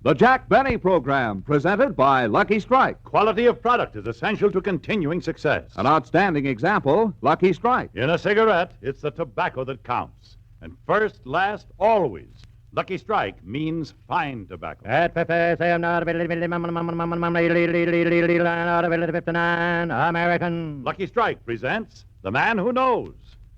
The Jack Benny Program, presented by Lucky Strike. Quality of product is essential to continuing success. An outstanding example, Lucky Strike. In a cigarette, it's the tobacco that counts. And first, last, always. Lucky Strike means fine tobacco. American. Lucky Strike presents The Man Who Knows,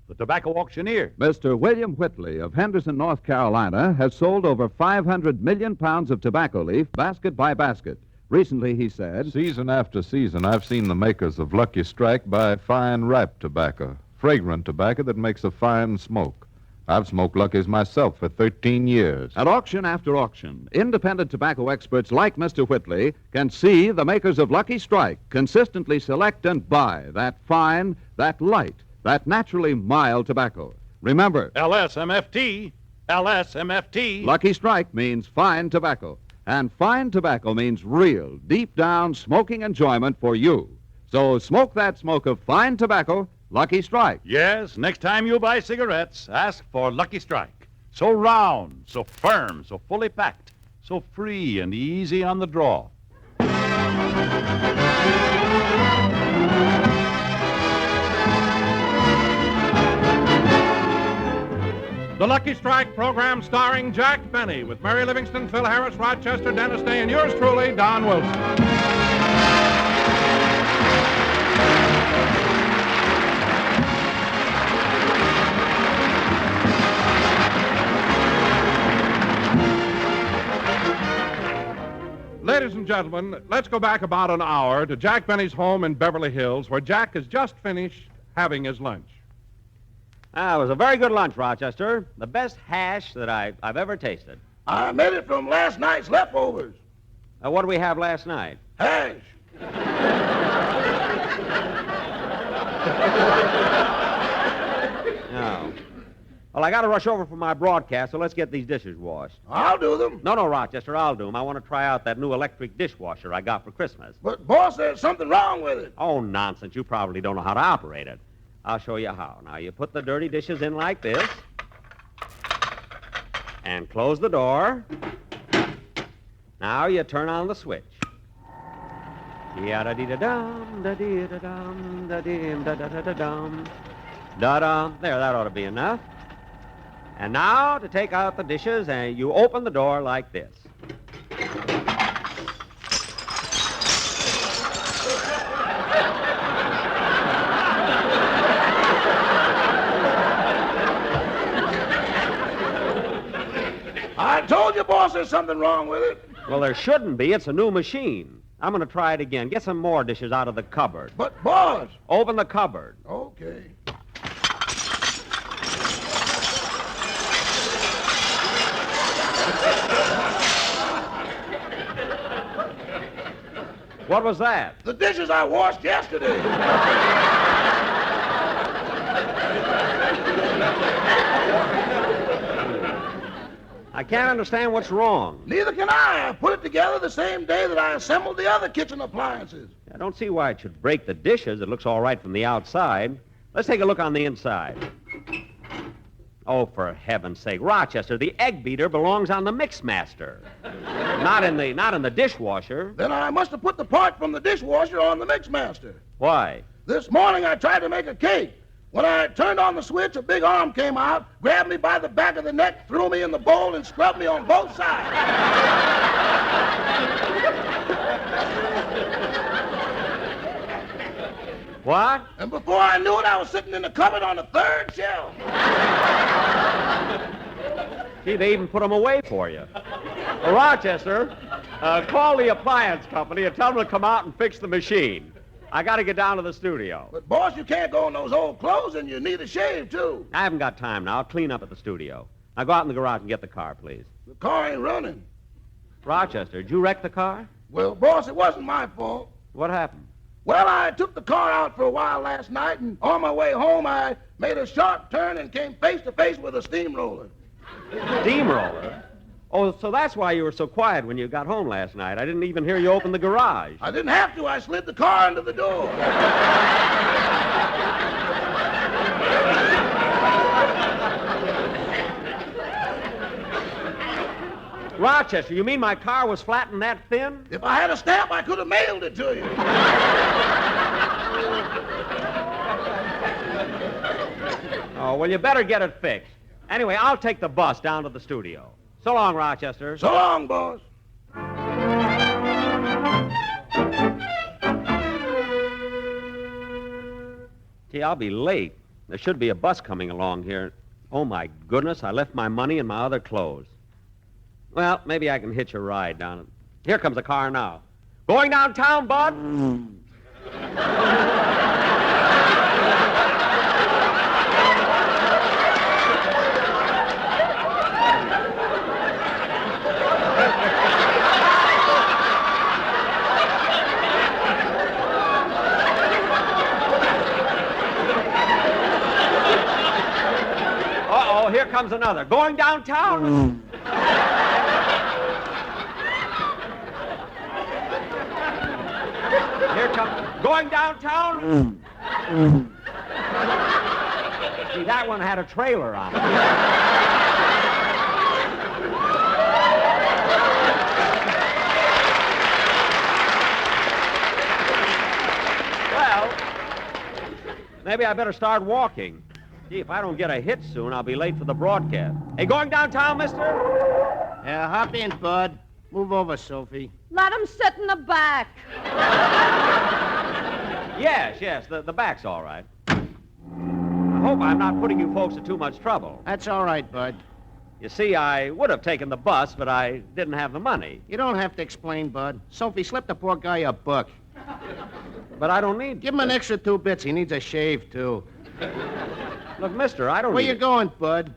the tobacco auctioneer. Mr. William Whitley of Henderson, North Carolina, has sold over 500 million pounds of tobacco leaf, basket by basket. Recently, he said, Season after season, I've seen the makers of Lucky Strike buy fine ripe tobacco, fragrant tobacco that makes a fine smoke. I've smoked Lucky's myself for 13 years. At auction after auction, independent tobacco experts like Mr. Whitley can see the makers of Lucky Strike consistently select and buy that fine, that light, that naturally mild tobacco. Remember, LSMFT. LSMFT. Lucky Strike means fine tobacco. And fine tobacco means real, deep down smoking enjoyment for you. So smoke that smoke of fine tobacco, Lucky Strike. Yes, next time you buy cigarettes, ask for Lucky Strike. So round, so firm, so fully packed, so free and easy on the draw. The Lucky Strike program starring Jack Benny with Mary Livingston, Phil Harris, Rochester, Dennis Day, and yours truly, Don Wilson. Ladies and gentlemen, let's go back about an hour to Jack Benny's home in Beverly Hills, where Jack has just finished having his lunch. It was a very good lunch, Rochester. The best hash that I've ever tasted. I made it from last night's leftovers. What did we have last night? Hash. No. Well, I got to rush over for my broadcast, so let's get these dishes washed. I'll do them. No, Rochester, I'll do them. I want to try out that new electric dishwasher I got for Christmas. But, boss, there's something wrong with it. Oh, nonsense. You probably don't know how to operate it. I'll show you how. Now, you put the dirty dishes in like this, and close the door. Now you turn on the switch. Ya-da-dee-da-dum, da-dee-da-dum, da-dee-dum, da-da-da-da-dum. Da-dum. There, that ought to be enough. And now, to take out the dishes, and you open the door like this. I told you, boss, there's something wrong with it. Well, there shouldn't be. It's a new machine. I'm going to try it again. Get some more dishes out of the cupboard. But, boss. Open the cupboard. Okay. What was that? The dishes I washed yesterday. I can't understand what's wrong. Neither can I. I put it together the same day that I assembled the other kitchen appliances. I don't see why it should break the dishes. It looks all right from the outside. Let's take a look on the inside. Oh, for heaven's sake, Rochester, the egg beater belongs on the Mixmaster. Not in the dishwasher. Then I must have put the part from the dishwasher on the Mixmaster. Why? This morning I tried to make a cake. When I turned on the switch, a big arm came out, grabbed me by the back of the neck, threw me in the bowl, and scrubbed me on both sides. What? And before I knew it, I was sitting in the cupboard on the third shelf. Gee, they even put them away for you. Well, Rochester, call the appliance company and tell them to come out and fix the machine. I got to get down to the studio. But, boss, you can't go in those old clothes, and you need a shave, too. I haven't got time now. I'll clean up at the studio. Now go out in the garage and get the car, please. The car ain't running. Rochester, did you wreck the car? Well, boss, it wasn't my fault. What happened? Well, I took the car out for a while last night, and on my way home, I made a sharp turn and came face to face with a steamroller. Steamroller? Oh, so that's why you were so quiet when you got home last night. I didn't even hear you open the garage. I didn't have to. I slid the car under the door. Rochester, you mean my car was flattened that thin? If I had a stamp, I could have mailed it to you. Oh, well, you better get it fixed. Anyway, I'll take the bus down to the studio. So long, Rochester. So long, boss. Gee, I'll be late. There should be a bus coming along here. Oh, my goodness, I left my money and my other clothes. Well, maybe I can hitch a ride down. Here comes a car now. Going downtown, bud? Uh-oh, here comes another. Going downtown? Here comes... Going downtown? See, that one had a trailer on it. Maybe I better start walking. Gee, if I don't get a hit soon, I'll be late for the broadcast. Hey, going downtown, mister? Yeah, hop in, Bud. Move over, Sophie. Let him sit in the back. Yes, the back's all right. I hope I'm not putting you folks to too much trouble. That's all right, Bud. You see, I would have taken the bus, but I didn't have the money. You don't have to explain, Bud. Sophie, slip the poor guy a buck. But I don't need... Give him an extra 2 bits. He needs a shave, too. Look, mister, I don't Where need... you going, Bud?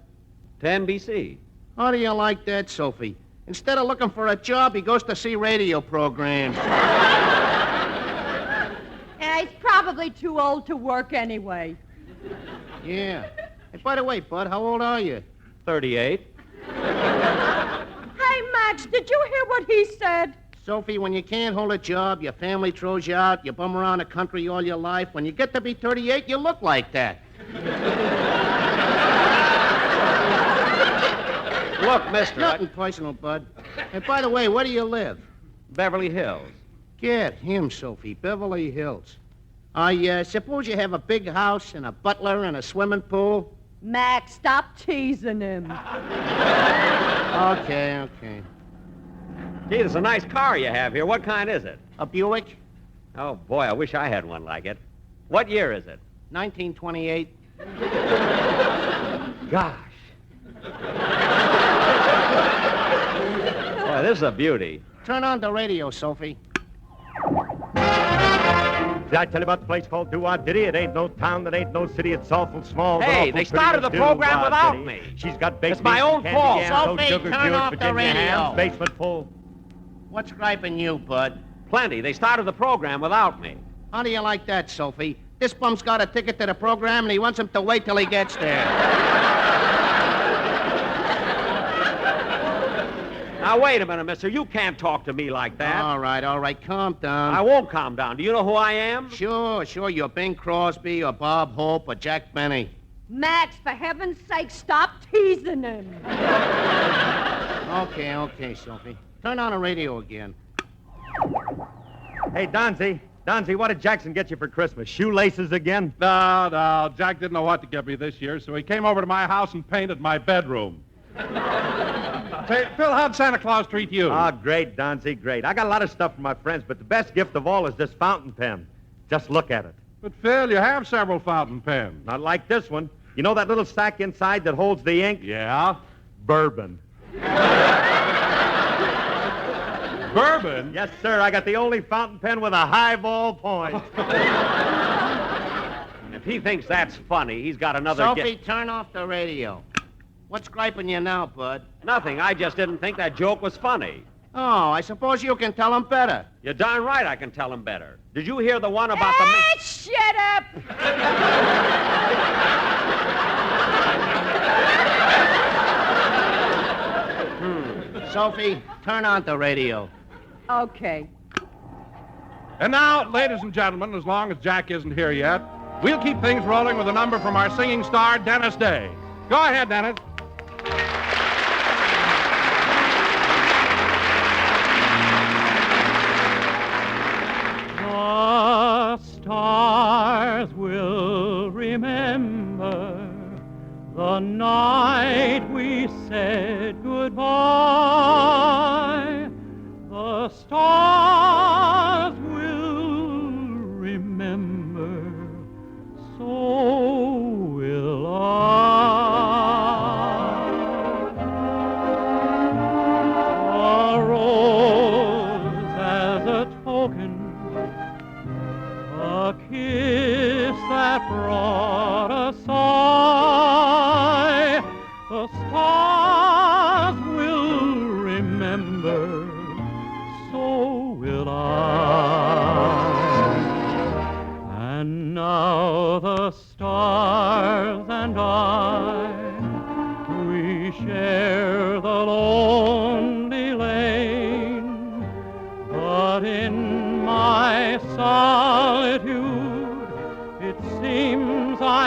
To NBC. How do you like that, Sophie? Instead of looking for a job, he goes to see radio programs. Yeah, he's probably too old to work anyway. Yeah. Hey, by the way, Bud, how old are you? 38. Hey, Max, did you hear what he said? Sophie, when you can't hold a job, your family throws you out, you bum around the country all your life. When you get to be 38, you look like that. Look, mister... Nothing personal, Bud. And by the way, where do you live? Beverly Hills. Get him, Sophie. Beverly Hills. I suppose you have a big house and a butler and a swimming pool? Max, stop teasing him. Okay. Gee, there's a nice car you have here. What kind is it? A Buick? Oh, boy, I wish I had one like it. What year is it? 1928. Gosh. Boy, this is a beauty. Turn on the radio, Sophie. Did I tell you about the place called Do-Wah-Diddy? It ain't no town, that ain't no city. It's awful small. but Hey, awful they pretty started the to program without Do-Wah-Diddy. me. She's got baked It's my beans, own candy fault. yams, oat Sophie, sugar turn cured off the Virginia radio. hams, basement full. What's griping you, Bud? Plenty. They started the program without me. How do you like that, Sophie? This bum's got a ticket to the program, and he wants him to wait till he gets there. Now, wait a minute, mister. You can't talk to me like that. All right, calm down. I won't calm down. Do you know who I am? Sure, you're Bing Crosby or Bob Hope or Jack Benny. Max, for heaven's sake, stop teasing him. Okay, Sophie. Turn on the radio again. Hey, Donzie, what did Jackson get you for Christmas? Shoelaces again? No, Jack didn't know what to get me this year, so he came over to my house and painted my bedroom. Say, Phil, how'd Santa Claus treat you? Oh, great, Donzie, great. I got a lot of stuff from my friends, but the best gift of all is this fountain pen. Just look at it. But, Phil, you have several fountain pens. Not like this one. You know that little sack inside that holds the ink? Yeah? Bourbon. Bourbon? Yes, sir. I got the only fountain pen with a highball point. If he thinks that's funny, he's got another Sophie, turn off the radio. What's griping you now, Bud? Nothing. I just didn't think that joke was funny. Oh, I suppose you can tell him better. You're darn right I can tell him better. Did you hear the one about the... Hey, shut up! Sophie, turn on the radio. Okay. And now, ladies and gentlemen, as long as Jack isn't here yet, we'll keep things rolling with a number from our singing star, Dennis Day. Go ahead, Dennis.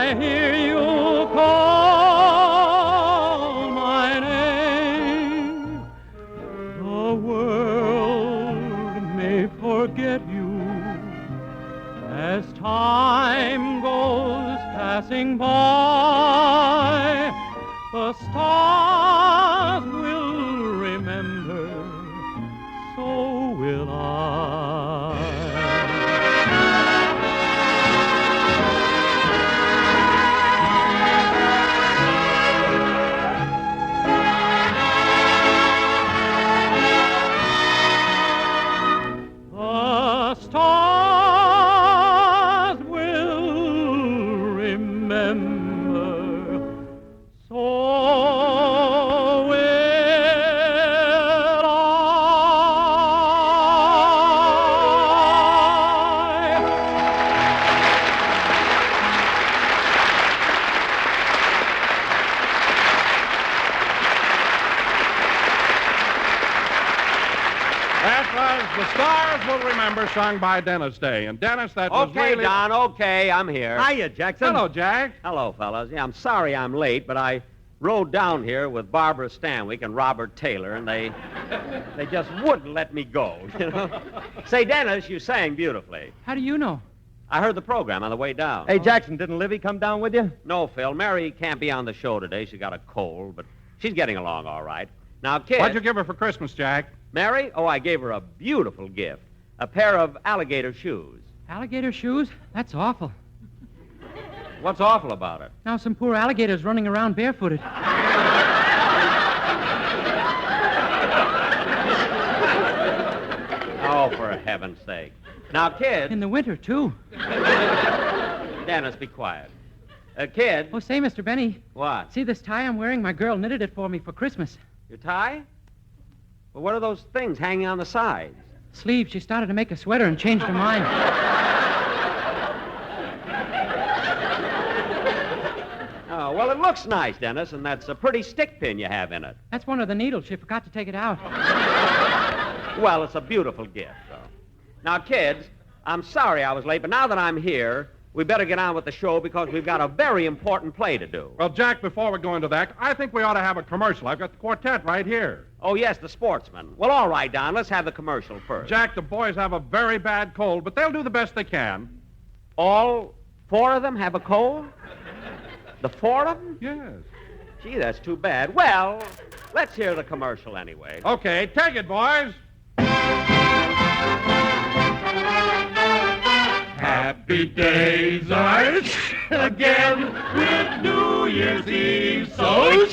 I hear you call my name, the world may forget you as time goes passing by. The stars will remember, so will I. The stars will remember, so will I. That was The Stars Will Remember, sung by Dennis Day. And Dennis, that was Okay, really... Don, okay, I'm here. Hiya, Jackson. Hello, Jack. Hello, fellas. Yeah, I'm sorry I'm late, but I rode down here with Barbara Stanwyck and Robert Taylor, and they just wouldn't let me go, you know. Say, Dennis, you sang beautifully. How do you know? I heard the program on the way down. Hey, Jackson, didn't Livy come down with you? No, Phil. Mary can't be on the show today. She got a cold, but she's getting along all right. Now, kid... What'd you give her for Christmas, Jack? Mary? Oh, I gave her a beautiful gift. A pair of alligator shoes. Alligator shoes? That's awful. What's awful about it? Now some poor alligator's running around barefooted. Oh, for heaven's sake. Now, kid... In the winter, too. Dennis, be quiet. Kid... Oh, say, Mr. Benny. What? See this tie I'm wearing? My girl knitted it for me for Christmas. Your tie? Well, what are those things hanging on the sides? Sleeves. She started to make a sweater and changed her mind. Oh, well, it looks nice, Dennis, and that's a pretty stick pin you have in it. That's one of the needles. She forgot to take it out. Well, it's a beautiful gift, though. Now, kids, I'm sorry I was late, but now that I'm here, we better get on with the show because we've got a very important play to do. Well, Jack, before we go into that, I think we ought to have a commercial. I've got the quartet right here. Oh, yes, the sportsman. Well, all right, Don, let's have the commercial first. Jack, the boys have a very bad cold, but they'll do the best they can. All four of them have a cold? The four of them? Yes. Gee, that's too bad. Well, let's hear the commercial anyway. Okay, take it, boys. Happy days are again with New Year's Eve. So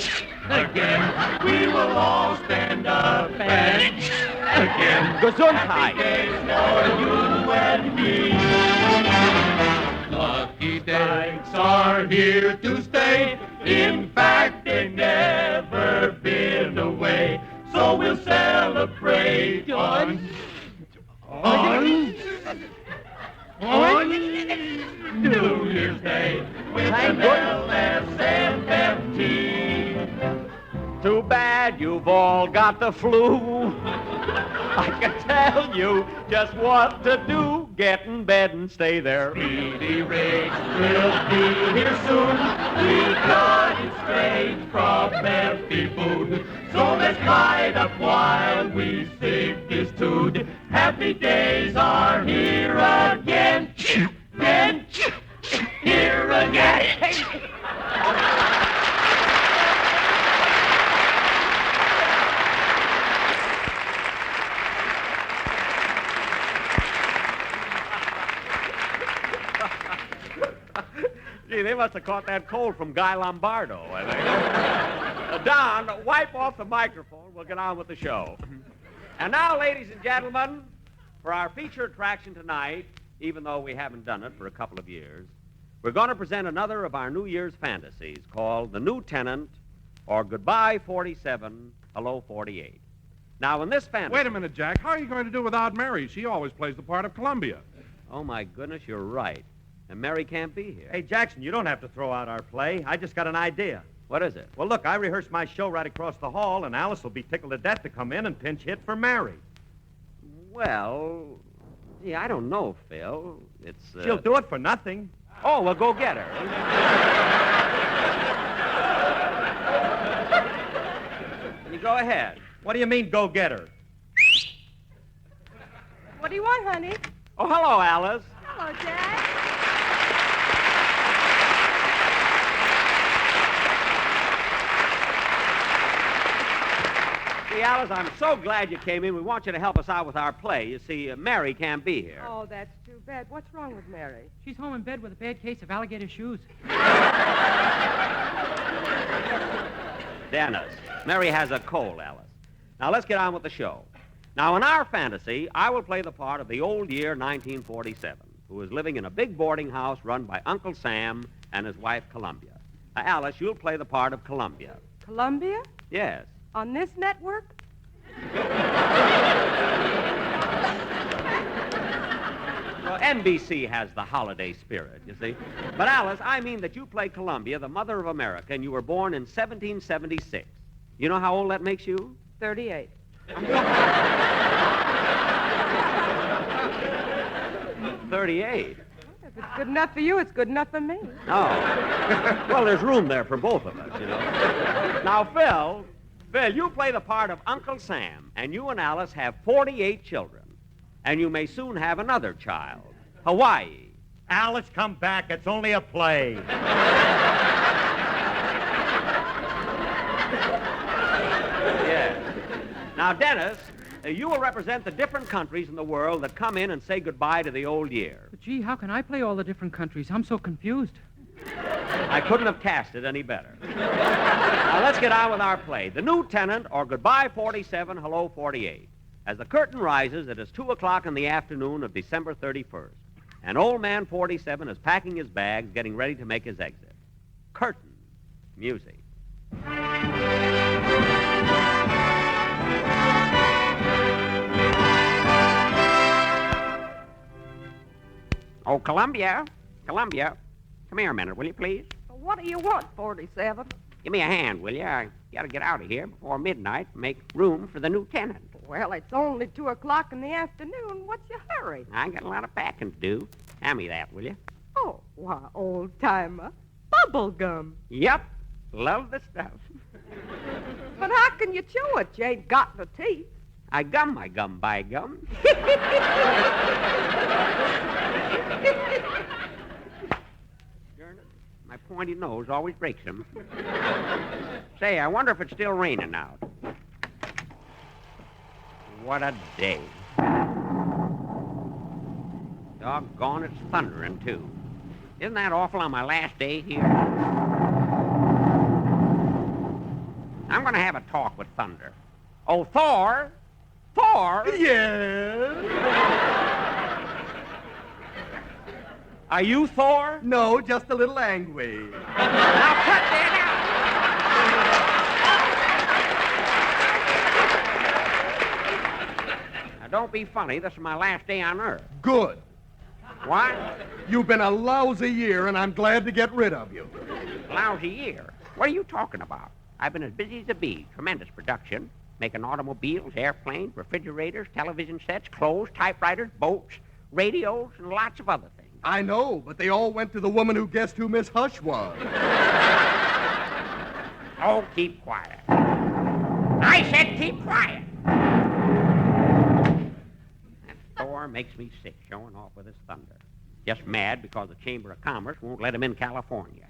again we will all stand up and again. Gesundheit. Days for you and me. Lucky strikes are here to stay. In fact, they've never been away. So we'll celebrate on New Year's Day with an LSMFT. Too bad you've all got the flu. I can tell you just what to do. Get in bed and stay there. Speedy Riggs will be here soon. We got it straight from empty food. So let's light up while we sing this tune. Happy days are here again. Again. Here again. Gee, they must have caught that cold from Guy Lombardo, I think. Don, wipe off the microphone. We'll get on with the show. And now, ladies and gentlemen, for our feature attraction tonight, even though we haven't done it for a couple of years, we're going to present another of our New Year's fantasies called The New Tenant, or Goodbye 47, Hello 48. Now, in this fantasy... Wait a minute, Jack. How are you going to do without Mary? She always plays the part of Columbia. Oh, my goodness, you're right. And Mary can't be here. Hey, Jackson, you don't have to throw out our play. I just got an idea. What is it? Well, look, I rehearsed my show right across the hall, and Alice will be tickled to death to come in and pinch hit for Mary. Well, gee, I don't know, Phil. It's, She'll do it for nothing. Oh, well, go get her. You go ahead. What do you mean, go get her? What do you want, honey? Oh, hello, Alice. Hello, Jack. See, Alice, I'm so glad you came in. We want you to help us out with our play. You see, Mary can't be here. Oh, that's too bad. What's wrong with Mary? She's home in bed with a bad case of alligator shoes. Dennis, Mary has a cold, Alice. Now, let's get on with the show. Now, in our fantasy, I will play the part of the old year 1947, who is living in a big boarding house run by Uncle Sam and his wife, Columbia. Now, Alice, you'll play the part of Columbia. Columbia? Yes. On this network? Well, NBC has the holiday spirit, you see. But, Alice, I mean that you play Columbia, the mother of America, and you were born in 1776. You know how old that makes you? 38. 38. If it's good enough for you, it's good enough for me. Oh. Well, there's room there for both of us, you know. Now, Phil, you play the part of Uncle Sam, and you and Alice have 48 children. And you may soon have another child. Hawaii. Alice, come back. It's only a play. Yes. Now, Dennis, you will represent the different countries in the world that come in and say goodbye to the old year. But, gee, how can I play all the different countries? I'm so confused. I couldn't have cast it any better. Now, let's get on with our play. The New Tenant, or Goodbye 47, Hello 48. As the curtain rises, it is 2 o'clock in the afternoon of December 31st. And old man 47 is packing his bags, getting ready to make his exit. Curtain. Music. Oh, Columbia. Columbia. Come here a minute, will you, please? What do you want, 47? Give me a hand, will you? I got to get out of here before midnight and make room for the new tenant. Well, it's only 2 o'clock in the afternoon. What's your hurry? I got a lot of packing to do. Hand me that, will you? Oh, why, old-timer. Bubble gum. Yep. Love the stuff. But how can you chew it? You ain't got no teeth. I gum my gum by gum. My pointy nose always breaks them. Say, I wonder if it's still raining out. What a day. Doggone, it's thundering, too. Isn't that awful on my last day here? I'm going to have a talk with Thunder. Oh, Thor! Thor! Yes? Are you Thor? No, just a little angry. Now cut that out! Now, don't be funny. This is my last day on Earth. Good. What? You've been a lousy year, and I'm glad to get rid of you. Lousy year? What are you talking about? I've been as busy as a bee. Tremendous production. Making automobiles, airplanes, refrigerators, television sets, clothes, typewriters, boats, radios, and lots of other things. I know, but they all went to the woman who guessed who Miss Hush was. Oh, keep quiet. I said keep quiet. That Thor makes me sick, showing off with his thunder. Just mad because the Chamber of Commerce won't let him in California.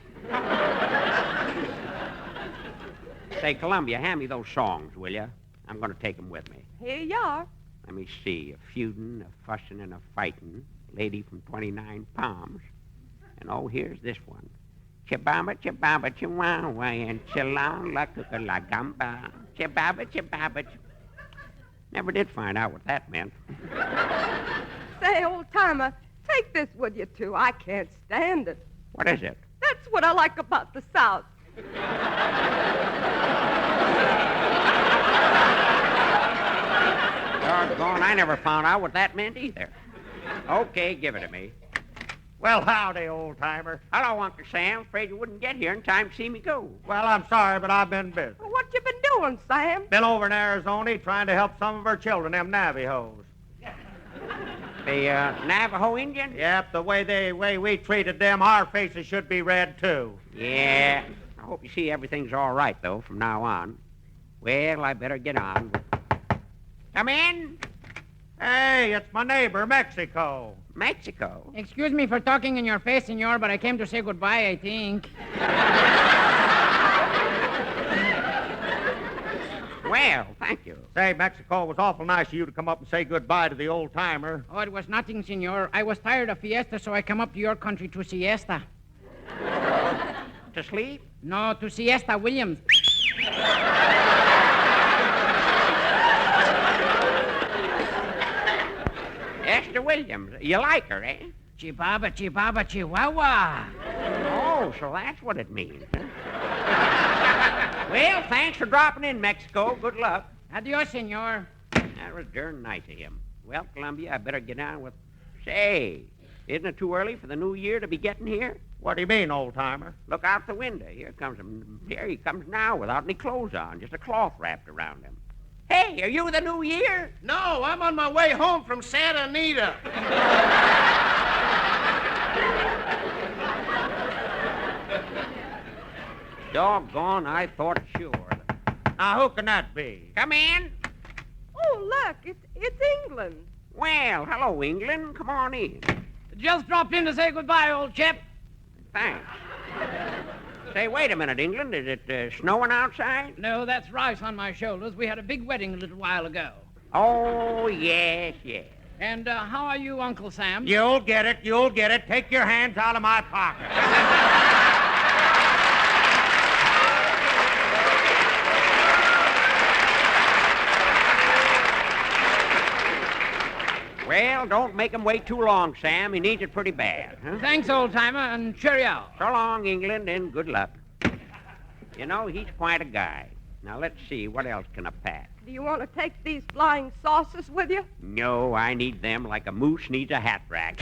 Say, Columbia, hand me those songs, will you? I'm going to take them with me. Here you are. Let me see. A feudin', a fussin', and a fightin'. Lady from 29 Palms. And, oh, here's this one. Chibaba, chibaba, chihuahua, and chilong la cuca la gamba. Chibaba, chibaba, Never did find out what that meant. Say, old-timer, take this with you, too. I can't stand it. What is it? That's what I like about the South. Doggone, I never found out what that meant either. Okay, give it to me. Well, howdy, old-timer. Hello, Uncle Sam. Afraid you wouldn't get here in time to see me go. Well, I'm sorry, but I've been busy. What you been doing, Sam? Been over in Arizona trying to help some of our children, them Navajos. The Navajo Indian? Yep, the way we treated them, our faces should be red, too. Yeah. I hope you see everything's all right, though, from now on. Well, I better get on. Come in. Hey, it's my neighbor, Mexico. Mexico? Excuse me for talking in your face, senor, but I came to say goodbye, I think. Well, thank you. Say, Mexico, it was awful nice of you to come up and say goodbye to the old-timer. Oh, it was nothing, senor. I was tired of fiesta, so I come up to your country to siesta. To sleep? No, to siesta, Williams. Esther Williams. You like her, eh? Chibaba, chibaba, chihuahua. Oh, so that's what it means, huh? Well, thanks for dropping in, Mexico. Good luck. Adios, senor. That was darn nice of him. Well, Columbia, I better get on with... Say, isn't it too early for the new year to be getting here? What do you mean, old-timer? Look out the window. Here he comes now without any clothes on, just a cloth wrapped around him. Hey, are you the new year? No, I'm on my way home from Santa Anita. Doggone, I thought sure. Now, who can that be? Come in. Oh, look, it's England. Well, hello, England. Come on in. Just dropped in to say goodbye, old chap. Thanks. Say, wait a minute, England. Is it snowing outside? No, that's rice on my shoulders. We had a big wedding a little while ago. Oh, yes, yes. And how are you, Uncle Sam? You'll get it. Take your hands out of my pocket. Well, don't make him wait too long, Sam. He needs it pretty bad. Huh? Thanks, old-timer, and cheerio. So long, England, and good luck. You know, he's quite a guy. Now, let's see. What else can I pack? Do you want to take these flying saucers with you? No, I need them like a moose needs a hat rack.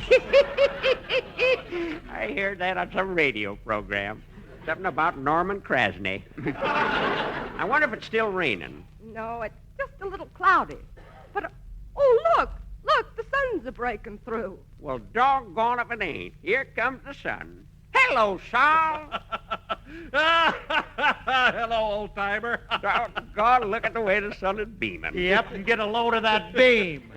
I heard that on some radio program. Something about Norman Krasny. I wonder if it's still raining. No, it's just a little cloudy. But, oh, look, the sun's a-breaking through. Well, doggone if it ain't. Here comes the sun. Hello, Sol. Hello, old-timer. Doggone, look at the way the sun is beaming. Yep, and get a load of that beam.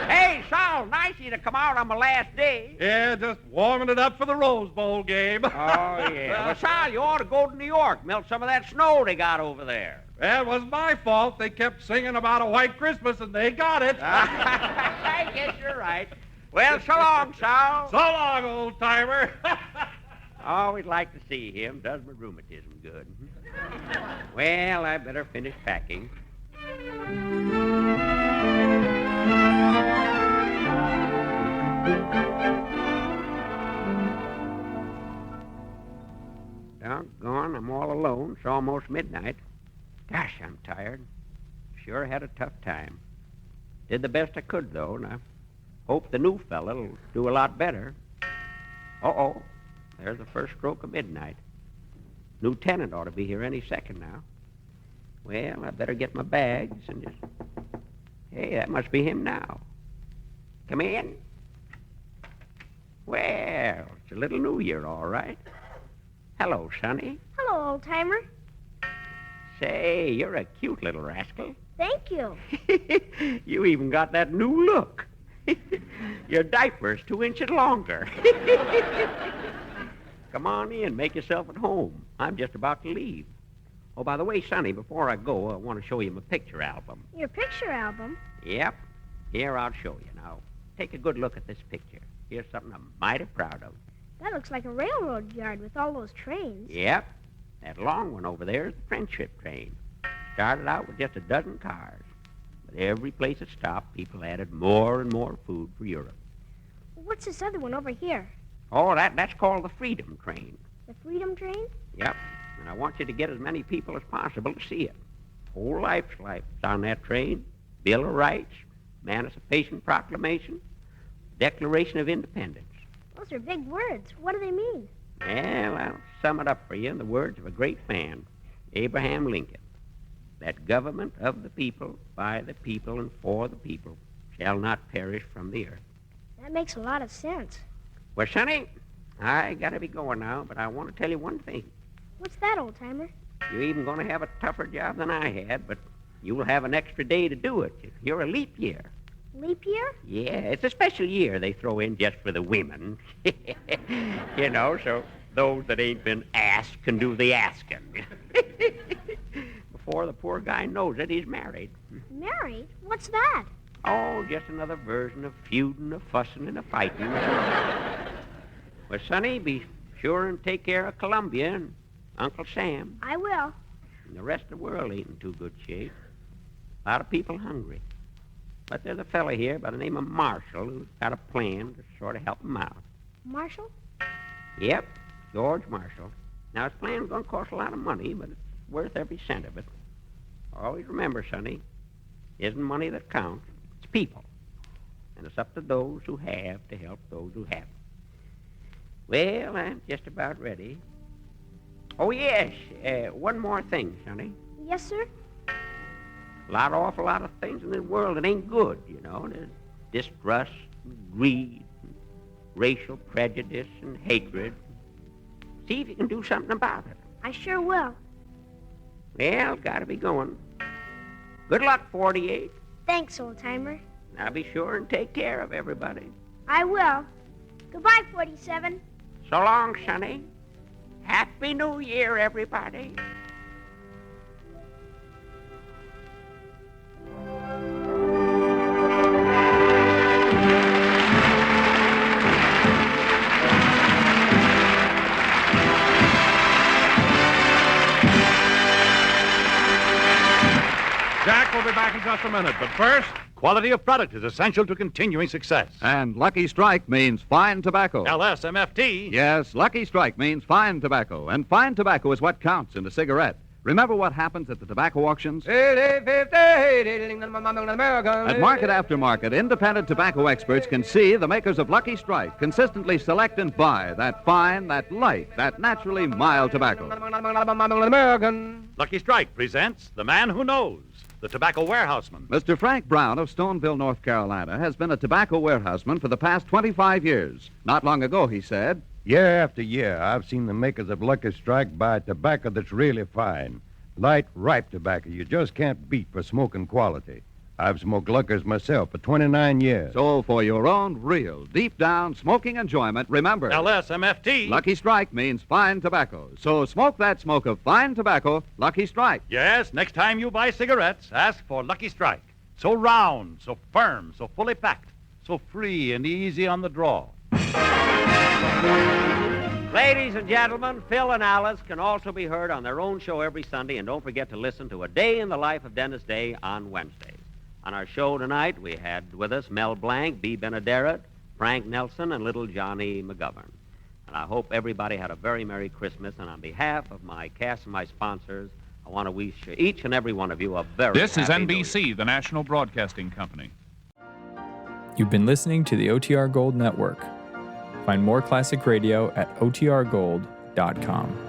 Hey, Sol, nice of you to come out on my last day. Yeah, just warming it up for the Rose Bowl game. Oh, yeah. Well, Sol, you ought to go to New York, melt some of that snow they got over there. That was my fault. They kept singing about a white Christmas, and they got it. I guess you're right. Well, so long, Sol. So long, old-timer. Always like to see him. Does my rheumatism good. Well, I better finish packing. Doggone, I'm all alone. It's almost midnight. Gosh, I'm tired. Sure had a tough time. Did the best I could, though, and I hope the new fella'll do a lot better. Uh-oh. There's the first stroke of midnight. New tenant ought to be here any second now. Well, I better get my bags and just... Hey, that must be him now. Come in. Well, it's a little New Year, all right. Hello, Sonny. Hello, old-timer. Say, you're a cute little rascal. Thank you. You even got that new look. Your diaper's 2 inches longer. Come on in, make yourself at home. I'm just about to leave. Oh, by the way, Sonny, before I go, I want to show you my picture album. Your picture album? Yep. Here, I'll show you. Now, take a good look at this picture. Here's something I'm mighty proud of. That looks like a railroad yard with all those trains. Yep. That long one over there is the friendship train. Started out with just a dozen cars. But every place it stopped, people added more and more food for Europe. What's this other one over here? Oh, that's called the Freedom Train. The Freedom Train? Yep. And I want you to get as many people as possible to see it. Whole life's life is on that train. Bill of Rights, Emancipation Proclamation, Declaration of Independence. Those are big words. What do they mean? Well, I'll sum it up for you in the words of a great man, Abraham Lincoln. That government of the people, by the people, and for the people shall not perish from the earth. That makes a lot of sense. Well, Sonny, I gotta be going now, but I want to tell you one thing. What's that, old-timer? You're even going to have a tougher job than I had, but you'll have an extra day to do it. You're a leap year. Leap year? Yeah, it's a special year they throw in just for the women. You know, so those that ain't been asked can do the asking. Before the poor guy knows it, he's married. Married? What's that? Oh, just another version of feuding, of fussing, and of fighting. Well, Sonny, be sure and take care of Columbia and Uncle Sam. I will. And the rest of the world ain't in too good shape. A lot of people hungry. But there's a fella here by the name of Marshall who's got a plan to sort of help him out. Marshall? Yep, George Marshall. Now, his plan's going to cost a lot of money, but it's worth every cent of it. Always remember, Sonny, it isn't money that counts. It's people. And it's up to those who have to help those who haven't. Well, I'm just about ready. Oh, yes, one more thing, Sonny. Yes, sir? Awful lot of things in this world that ain't good, you know. There's distrust, and greed, and racial prejudice, and hatred. See if you can do something about it. I sure will. Well, gotta be going. Good luck, 48. Thanks, old-timer. Now be sure and take care of everybody. I will. Goodbye, 47. So long, Sonny. Happy New Year, everybody. Jack will be back in just a minute, but first... Quality of product is essential to continuing success. And Lucky Strike means fine tobacco. LSMFT. Yes, Lucky Strike means fine tobacco, and fine tobacco is what counts in a cigarette. Remember what happens at the tobacco auctions? At market after market, independent tobacco experts can see the makers of Lucky Strike consistently select and buy that fine, that light, that naturally mild tobacco. Lucky Strike presents The Man Who Knows, the tobacco warehouseman. Mr. Frank Brown of Stoneville, North Carolina, has been a tobacco warehouseman for the past 25 years. Not long ago, he said, Year after year, I've seen the makers of Lucky Strike buy tobacco that's really fine. Light, ripe tobacco you just can't beat for smoking quality. I've smoked Lucky's myself for 29 years. So for your own real, deep-down smoking enjoyment, remember... LSMFT. Lucky Strike means fine tobacco. So smoke that smoke of fine tobacco, Lucky Strike. Yes, next time you buy cigarettes, ask for Lucky Strike. So round, so firm, so fully packed, so free and easy on the draw. Ladies and gentlemen, Phil and Alice can also be heard on their own show every Sunday, and don't forget to listen to A Day in the Life of Dennis Day on Wednesdays. On our show tonight, we had with us Mel Blanc, Bea Benaderet, Frank Nelson, and little Johnny McGovern. And I hope everybody had a very Merry Christmas, and on behalf of my cast and my sponsors, I want to wish each and every one of you a very This is happy New NBC, the National Broadcasting Company. You've been listening to the OTR Gold Network. Find more classic radio at otrgold.com.